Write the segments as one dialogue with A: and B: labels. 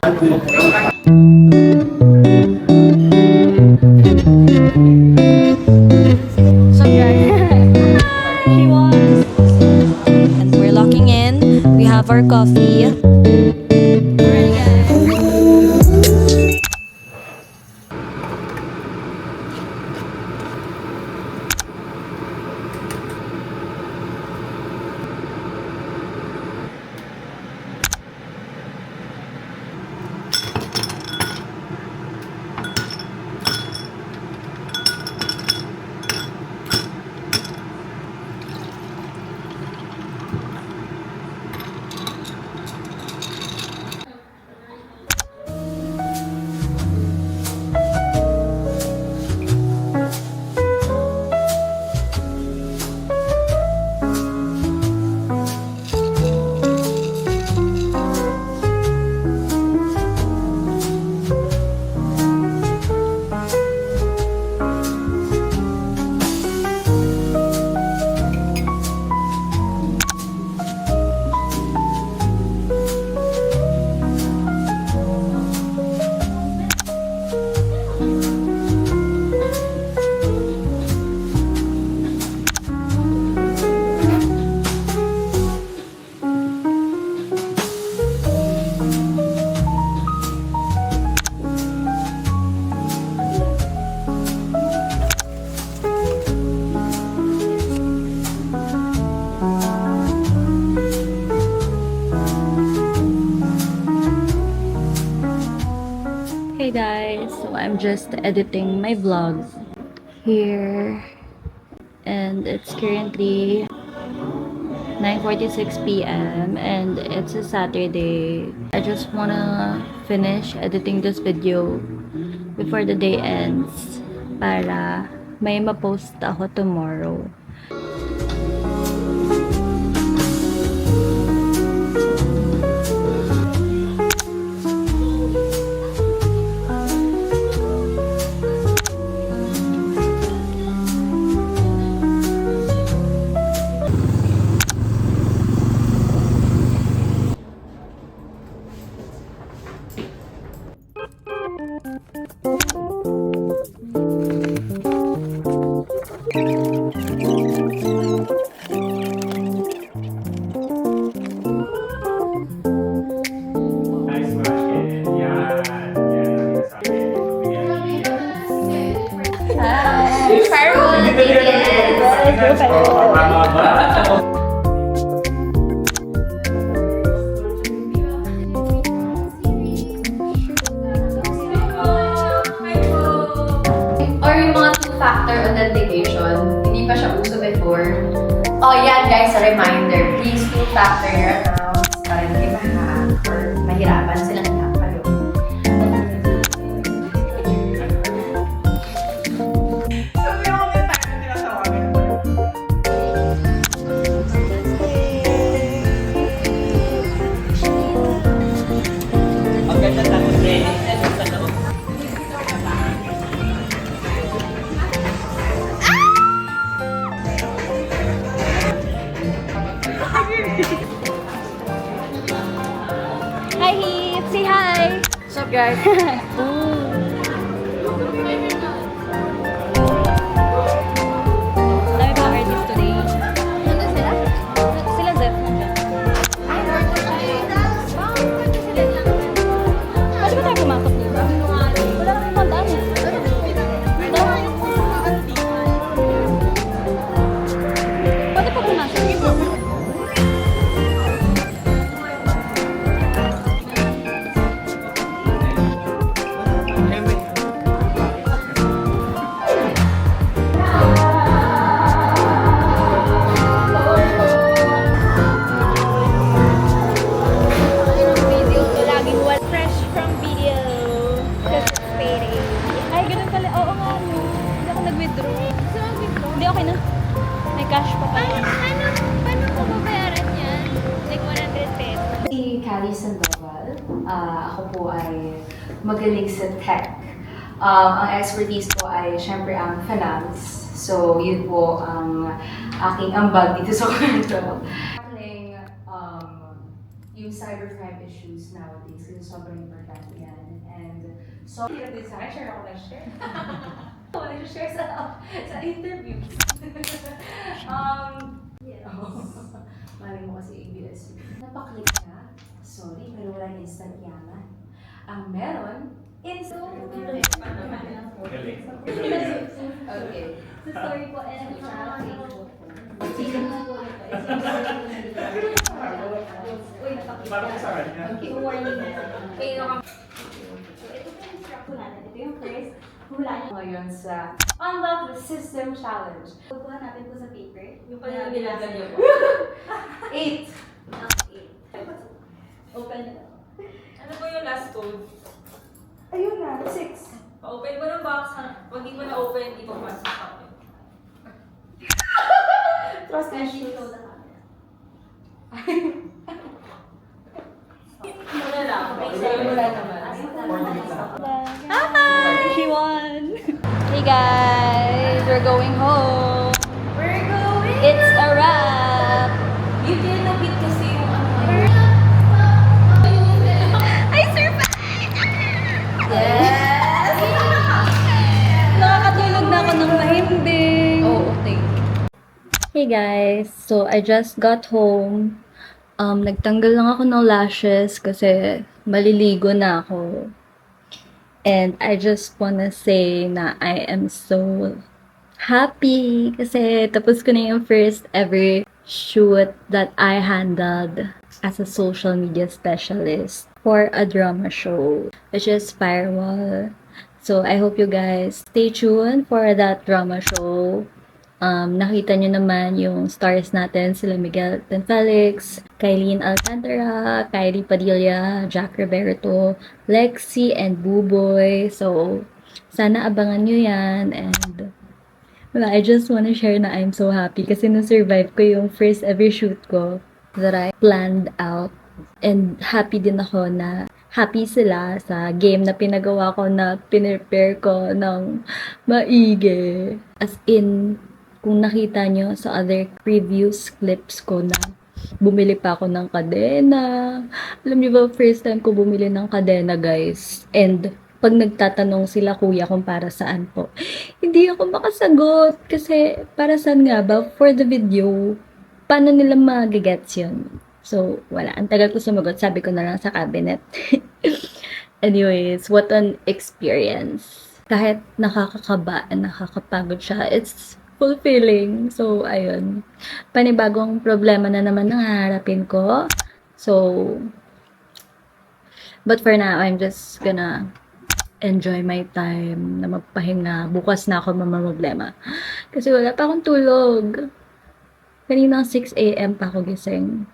A: So guys, she was. And we're locking in. We have our coffee. Ready, guys. Hey guys, so I'm just editing my vlog here and it's currently 9:46 p.m. and it's a Saturday. I just wanna finish editing this video before the day ends para may ma-post ako tomorrow.
B: Or yung mga two-factor authentication, hindi pa siya uso before. Oh, yan guys, a reminder. Please two-factor your accounts para hindi ma-hack or mahirapan silang hack kayo.
C: Ang ganda tapos training sa loob.
A: Hi Heath! Say hi!
B: What's up guys?
A: Dami pa artist today.
B: Nandun sila?
A: Sila Zef.
B: Ay, worth it siya. Bakit pwede sila lang?
A: Pwede ba tayo pumasok dito? Wala kang pandaan eh. Pwede pa pumasok dito. Hindi, okay na. May cash pa pa.
B: Paano ko babayaran yan? Like 100 pesos?
D: Si Callie Sandoval. Ako po ay magaling sa tech. Ang expertise ko ay syempre ang finance. So, yun po ang aking ambag dito sa kwarto. Yung cybercrime issues nowadays kasi sobrang importante yan. And so, hirap din sa akin, share ako share. Ako nag-share sa interviews. Mali mo kasi ABS. Napaklik ka? Sorry, pero walang instant yaman. Ang meron, instant. Okay.
A: So, sorry po, and sa Facebook. Okay, warning na. Ito po yung instruct natin. Ito yung first. Hulaan
D: Ngayon sa Unlock the System Challenge.
A: Kukuha natin po sa paper.
C: Yung pala yung nilagay ko.
D: 8.
A: Okay. Open na.
C: Ano po yung last code?
D: Ayun na, 6.
C: Pa-open mo ng box. Pag di mo na-open, di mo pasok sa akin.
D: Trust
A: Can you
D: issues.
A: show the camera?
C: Wala lang. Wala naman.
A: Hi! She won! Hey guys! We're going home!
B: We're going!
A: It's a wrap!
B: You did a bit kasi yung ano.
A: I survived!
B: Yes!
A: Nakakatulog na ako ng mahimbing!
B: Oo, thank you.
A: Hey guys! So, I just got home. Nagtanggal lang ako ng lashes kasi maliligo na ako. And I just wanna say na I am so happy kasi tapos ko na yung first ever shoot that I handled as a social media specialist for a drama show, which is Firewall. So, I hope you guys stay tuned for that drama show. Nakita nyo naman yung stars natin, sila Miguel Felix, Kylene Alcantara, Kylie Padilla, Jack Roberto, Lexi, and Buboy. So, sana abangan nyo yan. And, I just wanna share na I'm so happy kasi na-survive ko yung first ever shoot ko that I planned out. And happy din ako na happy sila sa game na pinagawa ko na pinrepare ko ng maigi. As in, kung nakita nyo sa other previous clips ko na bumili pa ako ng kadena. Alam niyo ba, first time ko bumili ng kadena, guys. And pag nagtatanong sila kuya kung para saan po, hindi ako makasagot. Kasi para saan nga ba? For the video, paano nila magigets yun? So, wala. Ang tagal ko sumagot. Sabi ko na lang sa cabinet. Anyways, what an experience. Kahit nakakakaba and nakakapagod siya, it's fulfilling. So, ayun. Panibagong problema na naman ang haharapin ko. So, but for now, I'm just gonna enjoy my time na magpahinga. Bukas na ako mamamroblema. Kasi wala pa akong tulog. Kanina 6 a.m. pa ako gising.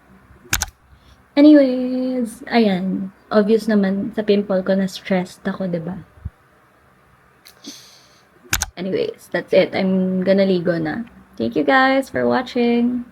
A: Anyways, ayan. Obvious naman sa pimple ko na stressed ako, diba? Anyways, that's it. I'm gonna ligo na. Thank you guys for watching.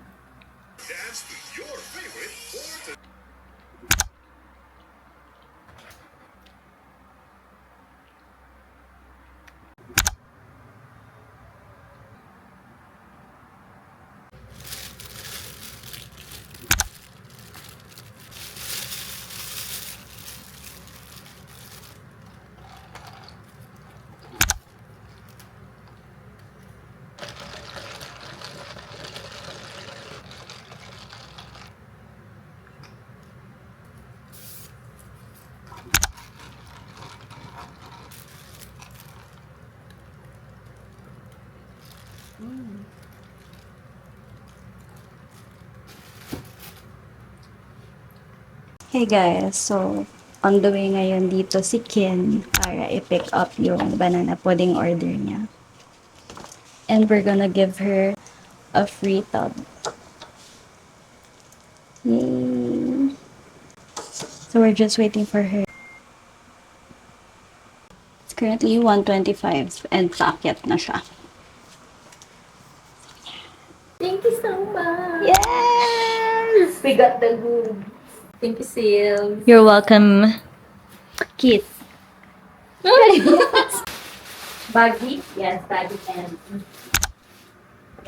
A: Hey guys, so on the way ngayon dito si Ken para i-pick up yung banana pudding order niya. And we're gonna give her a free tub. Yay! So we're just waiting for her. It's currently 1:25 and paakyat na siya.
B: Thank you so much.
A: Yes!
B: We got the good. Thank you, Sil.
A: You're welcome. Kiss.
B: Baggy? Yes, baggy and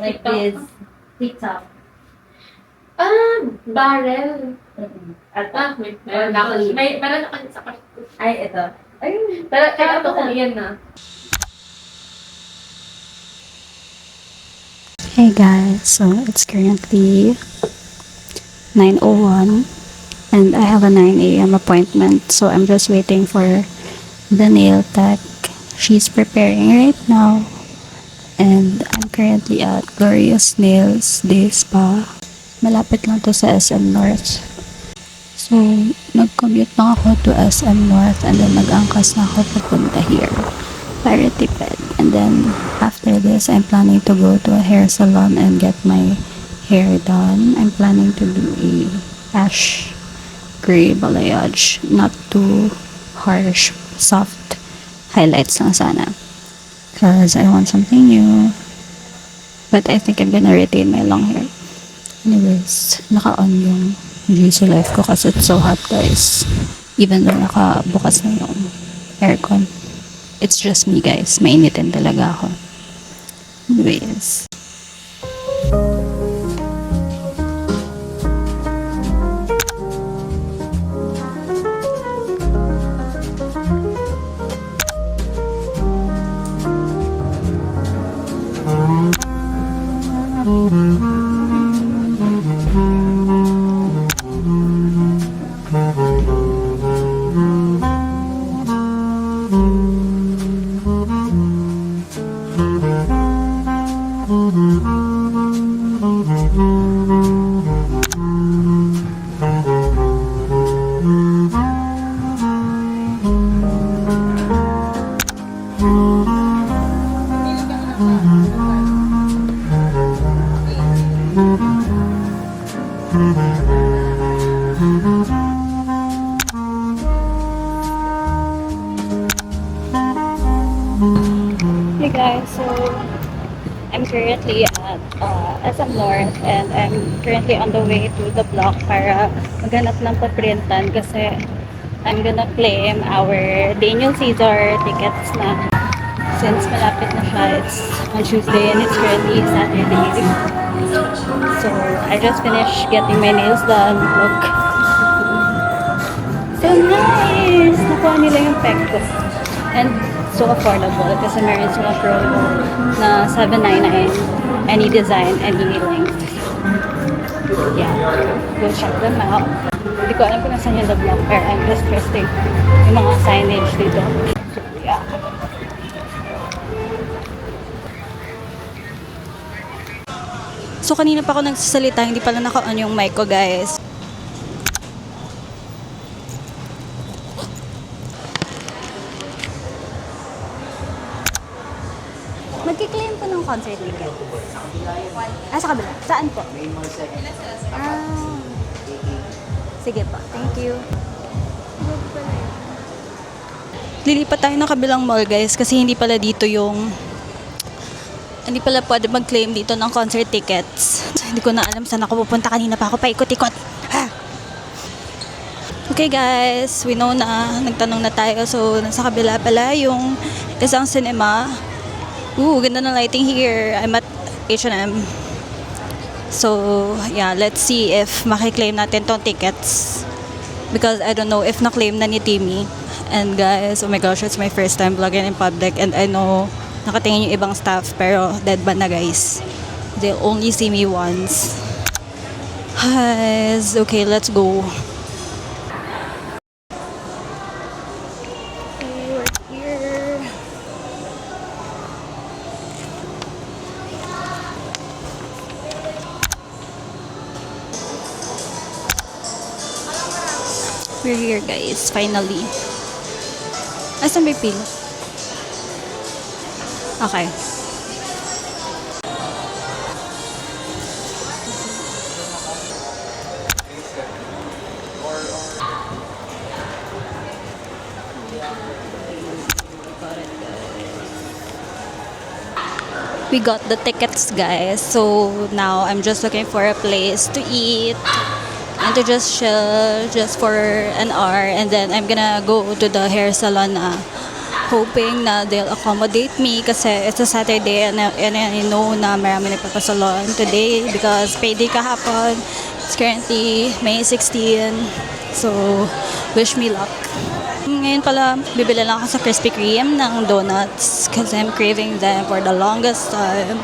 B: like this. TikTok.
C: Barrel.
E: At
C: Wait.
E: Meron ako dito.
C: Meron ako sa kwarto.
E: ay, ito. Ay,
C: Pero kaya
E: ito
C: ito kung iyan na.
A: Hey guys, so it's currently 9:01 and I have a 9 a.m. appointment, so I'm just waiting for the nail tech. She's preparing right now and I'm currently at Glorious Nails Day Spa. Malapit lang to sa SM North. So, nag-commute na ako to SM North and then nag-angkas na ako papunta here para tipid. And then, after this, I'm planning to go to a hair salon and get my hair done. I'm planning to do a ash gray balayage. Not too harsh, soft highlights lang sana. Because I want something new. But I think I'm gonna retain my long hair. Anyways, naka-on yung GC life ko kasi it's so hot guys. Even though nakabukas na yung aircon. It's just me guys. Mainitin talaga ako. Anyways. Hey guys, so I'm currently at SM North and I'm currently on the way to the block para maghanap ng paprintan kasi I'm gonna claim our Daniel Caesar tickets na since malapit na siya. It's on Tuesday and it's currently Saturday. So I just finished getting my nails done. Look. So nice! Nakuha nila yung peg ko. And so affordable kasi meron silang promo na $7.99 any design, any length. Yeah, go check them out. Hindi ko alam kung nasan yung the block pero I'm just trusting yung mga signage dito. So yeah. So kanina pa ako nagsasalita, hindi pala naka-on yung mic ko guys. Magki-claim po ng concert ticket. Sa kabila. Saan po? Ah. Sige po. Thank you. Lilipat tayo ng kabilang mall guys kasi hindi pala dito yung hindi pala pwede mag-claim dito ng concert tickets. Hindi ko na alam saan ako pupunta. Kanina pa ako paikot-ikot. Ah. Okay guys, we know na nagtanong na tayo. So, nasa kabila pala yung isang cinema. Ooh, ganda ng lighting here. I'm at H&M. So, yeah, let's see if makiklaim natin tong tickets. Because I don't know if na-claim na ni Timmy. And guys, oh my gosh, it's my first time vlogging in public. And I know, nakatingin yung ibang staff. Pero dead ba na guys? They'll only see me once. Guys, okay, let's go. Okay, we're here. We're here guys, finally. Asan may pin? Okay. We got the tickets guys, so now I'm just looking for a place to eat and to just chill just for an hour, and then I'm gonna go to the hair salon na hoping na they'll accommodate me kasi it's a Saturday and I know na marami nagpapasalon today because payday kahapon It's currently May 16. So, wish me luck. Ngayon pala, bibili lang ako sa Krispy Kreme ng donuts kasi I'm craving them for the longest time.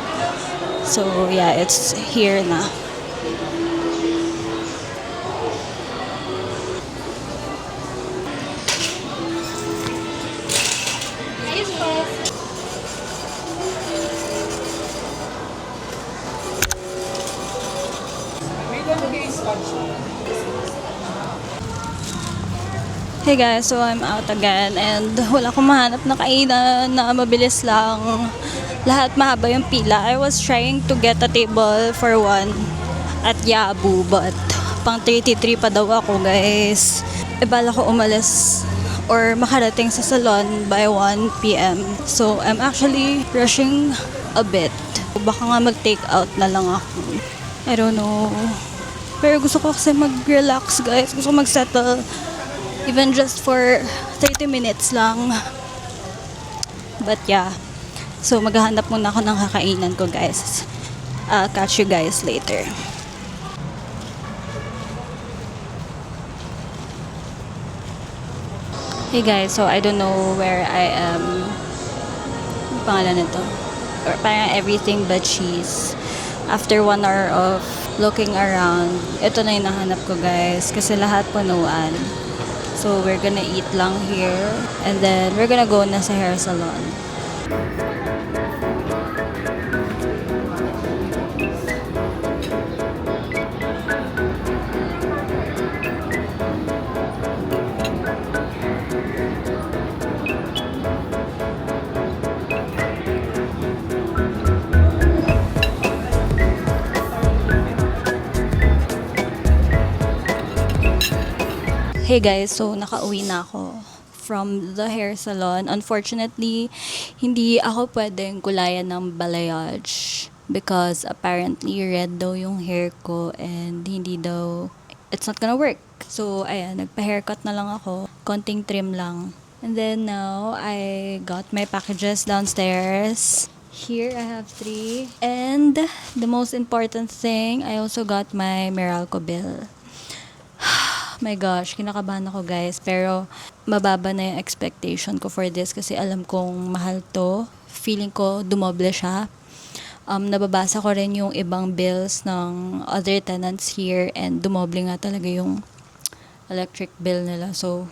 A: So, yeah, it's here na. Hey guys, so I'm out again and wala akong mahanap na kainan na mabilis lang. Lahat mahaba yung pila. I was trying to get a table for one at Yabu but pang 33 pa daw ako guys. Bala ko umalis or makarating sa salon by 1 p.m. So I'm actually rushing a bit. Baka nga mag-take out na lang ako. I don't know. Pero gusto ko kasi mag-relax guys. Gusto ko mag-settle. Even just for 30 minutes lang. But yeah. So maghahanap muna ako ng kakainan ko guys. I'll catch you guys later. Hey guys, so I don't know where I am. Ano pangalan nito? Or parang everything but cheese. After 1 hour of looking around, ito na yung nahanap ko guys. Kasi lahat punuan. So we're gonna eat lang here. And then we're gonna go na sa hair salon. Hey guys, so nakauwi na ako from the hair salon. Unfortunately, hindi ako pwedeng kulayan ng balayage because apparently red daw yung hair ko and hindi daw, it's not gonna work. So, ayan, nagpa-haircut na lang ako. Konting trim lang. And then now, I got my packages downstairs. Here, I have 3. And the most important thing, I also got my Meralco bill. My gosh, kinakabahan ako guys. Pero mababa na yung expectation ko for this kasi alam kong mahal to. Feeling ko dumoble siya. Nababasa ko rin yung ibang bills ng other tenants here and dumoble nga talaga yung electric bill nila. So,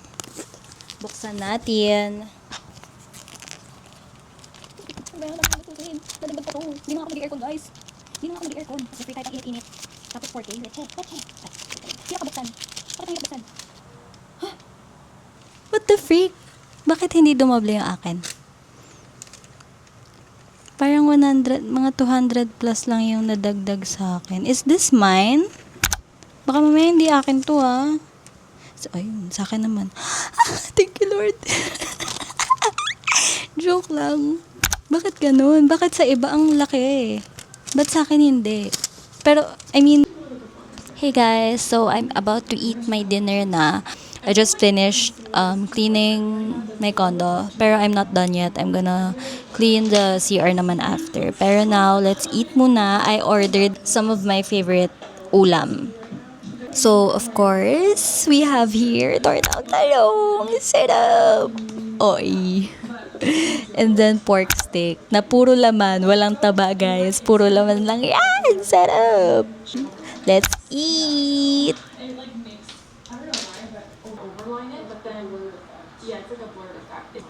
A: buksan natin. Hindi na ako mag-aircon guys. Hindi na ako mag-aircon. Kasi free kahit ang init-init. Tapos 4K. Hindi ako buksan. Bakit hindi buksan? Huh? What the freak? Bakit hindi dumoble yung akin? Parang 100, mga 200 plus lang yung nadagdag sa akin. Is this mine? Baka mamaya hindi akin to So, ayun, sa akin naman. Thank you Lord. Joke lang. Bakit ganun? Bakit sa iba ang laki? Ba't sa akin hindi? Pero, I mean, hey guys, so I'm about to eat my dinner na. I just finished cleaning my condo. Pero I'm not done yet. I'm gonna clean the CR naman after. Pero now, let's eat muna. I ordered some of my favorite ulam. So, of course, we have here tortang talong. Sarap! Oy! And then pork steak na puro laman. Walang taba guys. Puro laman lang yan. Sarap! Let's eat!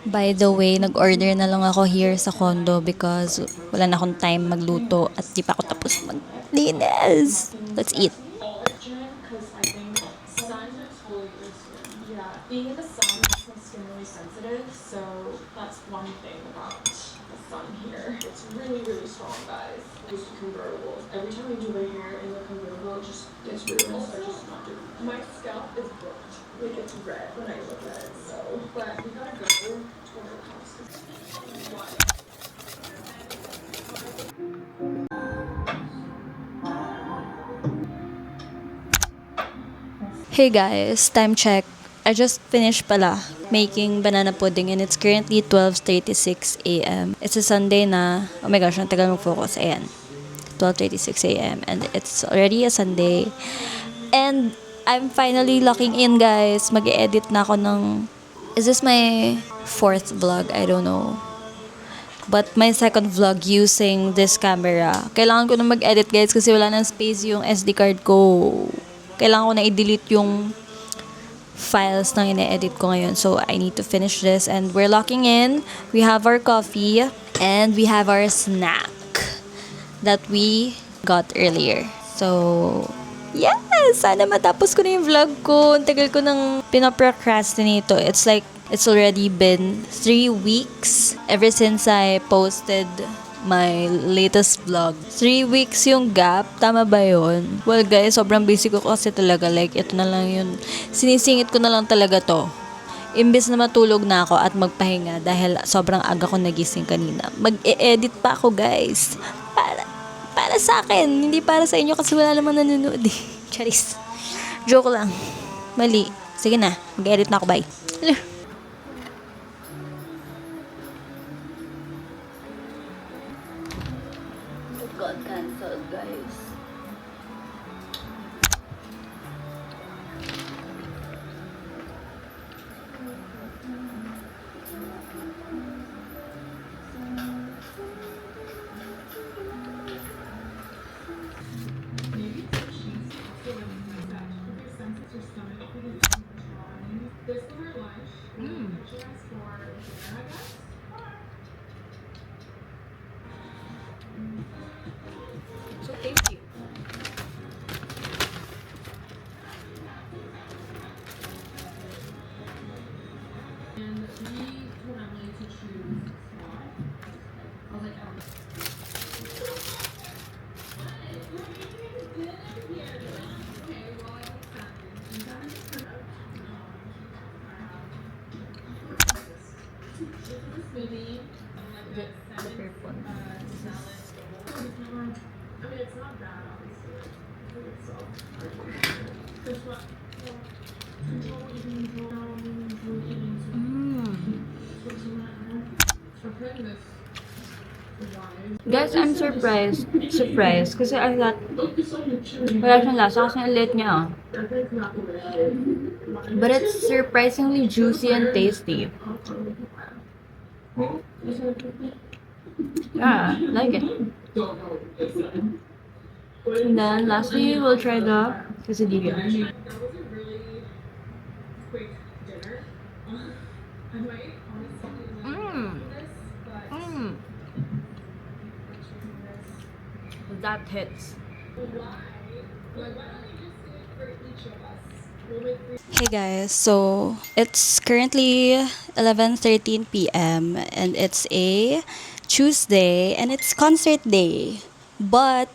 A: By the way, nag-order na lang ako here sa condo because wala na akong time magluto at di pa ako tapos maglinis. Let's eat!
C: Being in the sun makes my skin really sensitive, so that's one thing about the sun here. It's really, really strong, guys. These convertibles. Every time I do my hair in the convertible, it just gets ruined. So I just not do it. My scalp is burnt. Like it's red when I look at it, so. But we gotta go to our house.
A: Hey guys, time check. I just finished pala making banana pudding and it's currently 12:36 a.m. It's a Sunday na, oh my gosh, ang tagal mag-focus. Ayan, 12:36 a.m. and it's already a Sunday And I'm finally locking in, guys. Mag-edit na ako ng... Is this my fourth vlog? I don't know. But my second vlog using this camera. Kailangan ko na mag-edit, guys, kasi wala nang space yung SD card ko. Kailangan ko na i-delete yung files na ine-edit ko ngayon. So, I need to finish this. And we're locking in. We have our coffee. And we have our snack that we got earlier. So, yes! Sana matapos ko na yung vlog ko. Ang tagal ko nang pinaprocrastinate. It's like, it's already been 3 weeks ever since I posted my latest vlog. 3 weeks yung gap. Tama ba yun? Well, guys, sobrang busy ko kasi talaga. Like, ito na lang yun. Sinisingit ko na lang talaga to. Imbes na matulog na ako at magpahinga dahil sobrang aga ko nagising kanina. Mag-e-edit pa ako, guys. Para sa akin. Hindi para sa inyo kasi wala naman nanonood eh. Charis. Joke lang. Mali. Sige na. Mag-edit na ako. Bye. It got cancelled, guys.
C: This for her lunch. She asked for dinner, I guess.
A: So tasty.
C: And we told Emily to choose squat. I was like, I don't know. Smoothie, like a salad. I mean, it's not bad, obviously. It's Guess what? Control what you can control. Control eating. So putting this wise.
A: Guys, I'm surprised. Kasi I thought wala siyang lasa kasi ang liit niya. But it's surprisingly juicy and tasty. Yeah, I like it. And then lastly, we'll try the quesadilla.
C: That was a really quick dinner. I might honestly this, but
A: That hits.
C: why? Like, why don't we just do it for each of us? We'll make three.
A: Hey guys, so it's currently 11:13 p.m. and it's a Tuesday and it's concert day. But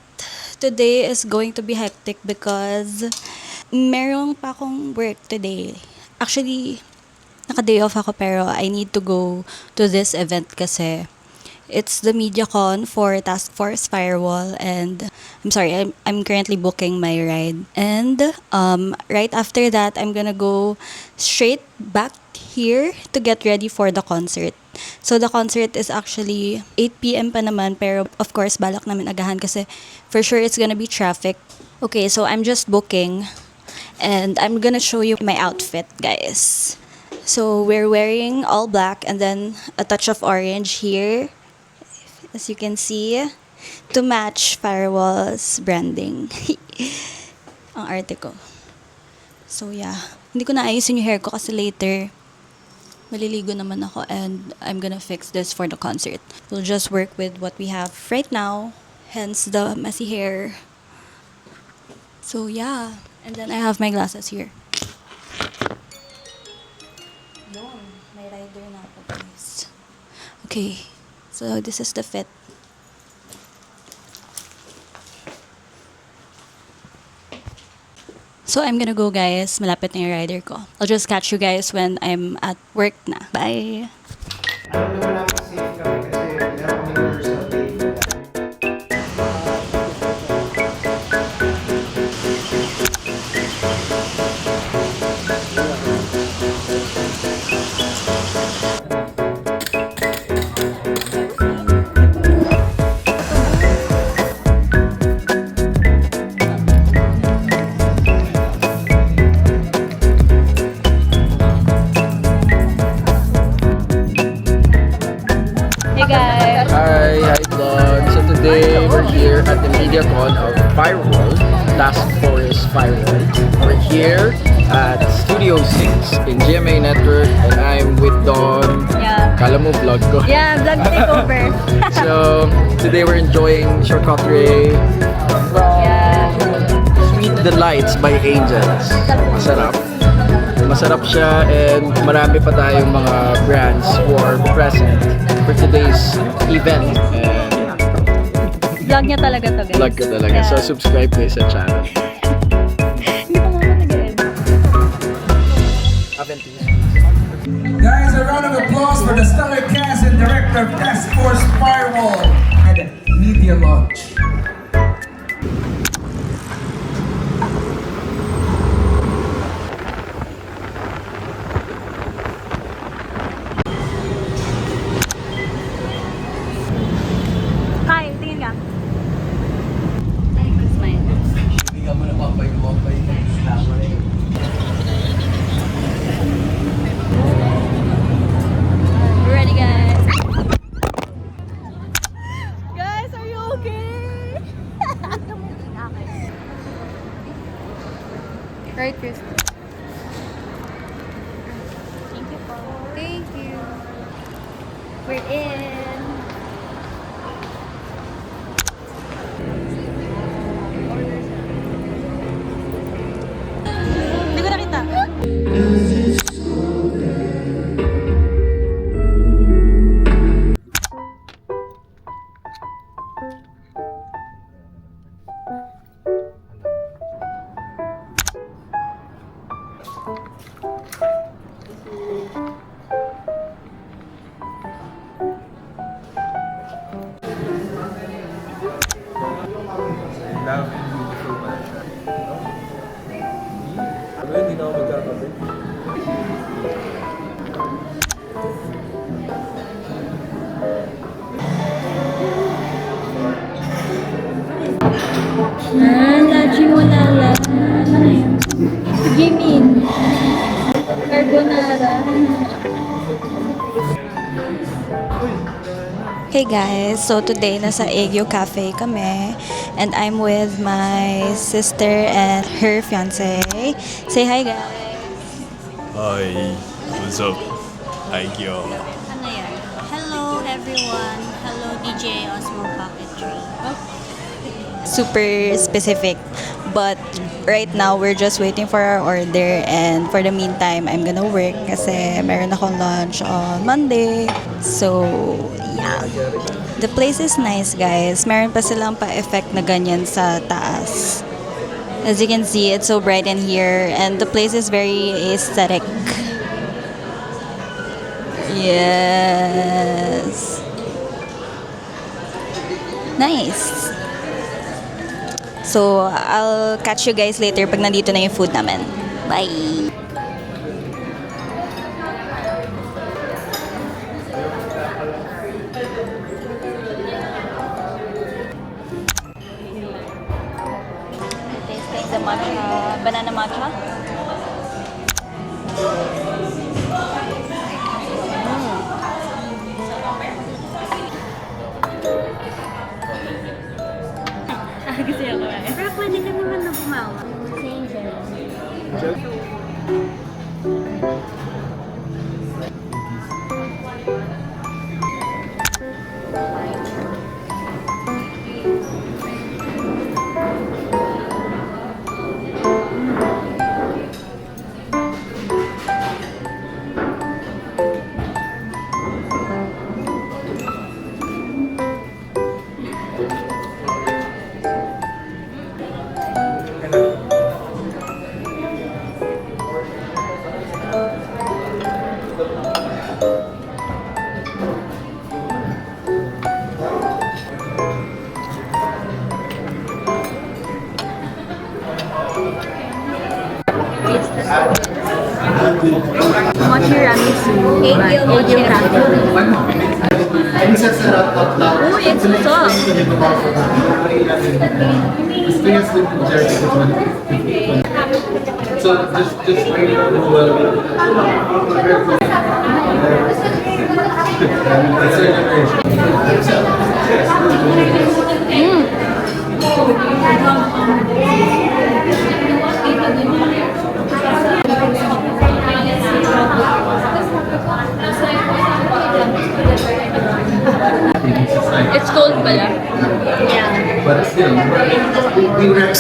A: today is going to be hectic because merong pa akong work today. Actually, naka-day off ako pero I need to go to this event kasi it's the MediaCon for Task Force Firewall and I'm currently booking my ride. And right after that, I'm gonna go straight back here to get ready for the concert. So the concert is actually 8 p.m. pa naman pero of course balak namin agahan kasi for sure it's gonna be traffic. Okay, so I'm just booking and I'm gonna show you my outfit, guys. So we're wearing all black and then a touch of orange here, as you can see, to match Firewall's branding. Ang arte ko. So yeah, hindi ko na ayusin yung hair ko kasi later maliligo naman ako and I'm gonna fix this for the concert. We'll just work with what we have right now, hence the messy hair. So yeah, and then I have my glasses here. Yun, may rider na ako, guys. Okay, so this is the fit. So I'm gonna go, guys. Malapit na yung rider ko. I'll just catch you guys when I'm at work na. Bye!
F: Alam naman namin safe kami kasi meron kami rehearsal day for that.
G: at the MediaCon of Firewall, Task Force Firewall. We're here at Studio 6 in GMA Network, and I'm with Don.
A: Yeah.
G: Kala mo vlog ko.
A: Yeah, vlog takeover.
G: So, today we're enjoying charcuterie from Sweet Delights by Angels. Masarap. Masarap siya, and marami pa tayong mga brands for present for today's event. And
A: Vlog niya talaga to, guys.
G: vlog ka talaga.
A: Yeah.
G: So, subscribe kayo sa channel.
A: Hindi pa nga ako nag-end.
H: Guys, a round of applause for the stellar cast and director of Task Force Firewall and Media Launch.
A: Hi, tingin ka. Smile.
F: Hindi ka mo napapay-wapay na tama na yun.
A: We're ready, guys. Guys, are you okay? Right, Chris? Thank you po. Thank you. We're in. Hindi ko nakita.
F: Love and beautiful pala siya. Pero hindi na ako magkakape.
A: Lachi mo lala. Jimin. Carbonara. Hey guys, so today nasa Aegyo Cafe kami and I'm with my sister and her fiance. Say hi guys.
I: Hi, what's up? Aikyo.
A: Ano yan? Hello everyone. Hello DJ Osmo Pocketry. Super specific. But right now, we're just waiting for our order, and for the meantime, I'm gonna work kasi meron akong lunch on Monday. So, yeah. The place is nice, guys. Meron pa silang pa-effect na ganyan sa taas. As you can see, it's so bright in here, and the place is very aesthetic. Yes. Nice. So, I'll catch you guys later pag nandito na yung food namin. Bye! Tasting the matcha, banana matcha. Gusto niya kumain. Pero pwede ka naman na bumawa. Same Mochi Ramisu by Aegyo Cafe. Oh, it's soft.
F: So just
A: It's cold pala.
H: But still, we were